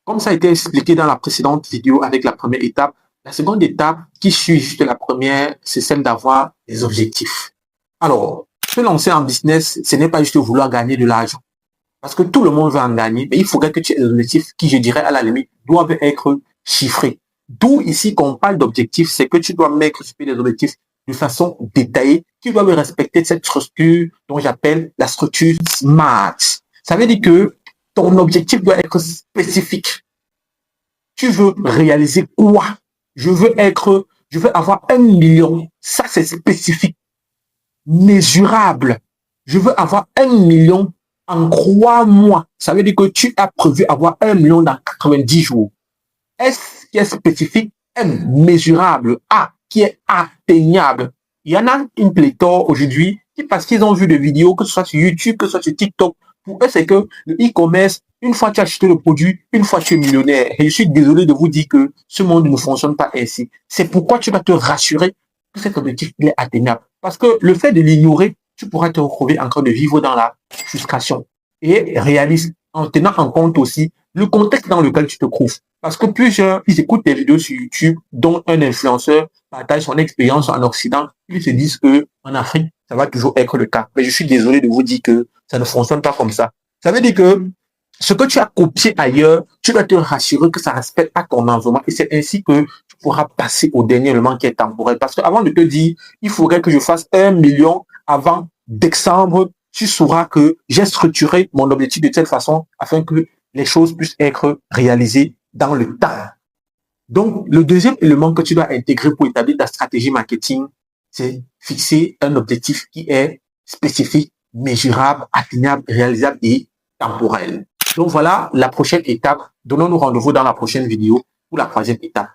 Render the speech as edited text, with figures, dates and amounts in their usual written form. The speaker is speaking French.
Comme ça a été expliqué dans la précédente vidéo avec la première étape, la seconde étape qui suit juste la première, c'est celle d'avoir des objectifs. Alors, se lancer en business, ce n'est pas juste vouloir gagner de l'argent. Parce que tout le monde veut en gagner, mais il faudrait que tu aies des objectifs qui, je dirais, à la limite, doivent être chiffrés. D'où ici, quand on parle d'objectifs, c'est que tu dois mettre sur des objectifs de façon détaillée, qui doivent respecter cette structure dont j'appelle la structure SMART. Ça veut dire que ton objectif doit être spécifique. Tu veux réaliser quoi? Je veux avoir 1 million. Ça, c'est spécifique, mesurable. Je veux avoir 1 million en 3 mois. Ça veut dire que tu as prévu avoir 1 million dans 90 jours. S qui est spécifique, M mesurable, A qui est atteignable. Il y en a une pléthore aujourd'hui qui, parce qu'ils ont vu des vidéos, que ce soit sur YouTube, que ce soit sur TikTok, pour eux, c'est que le e-commerce, une fois tu as acheté le produit, une fois tu es millionnaire. Et je suis désolé de vous dire que ce monde ne fonctionne pas ainsi. C'est pourquoi tu vas te rassurer que cet objectif il est atteignable. Parce que le fait de l'ignorer, tu pourras te retrouver en train de vivre dans la frustration. Et réaliste, en tenant en compte aussi le contexte dans lequel tu te trouves. Parce que plusieurs, ils écoutent des vidéos sur YouTube dont un influenceur partage son expérience en Occident. Ils se disent que en Afrique, ça va toujours être le cas. Mais je suis désolé de vous dire que ça ne fonctionne pas comme ça. Ça veut dire que ce que tu as copié ailleurs, tu dois te rassurer que ça respecte pas ton environnement. Et c'est ainsi que tu pourras passer au dernier élément qui est temporel. Parce qu'avant de te dire, il faudrait que je fasse 1 million avant décembre, tu sauras que j'ai structuré mon objectif de telle façon afin que les choses puissent être réalisées dans le temps. Donc, le deuxième élément que tu dois intégrer pour établir ta stratégie marketing, c'est fixer un objectif qui est spécifique, mesurable, atteignable, réalisable et temporel. Donc voilà la prochaine étape. Donnons-nous rendez-vous dans la prochaine vidéo pour la troisième étape.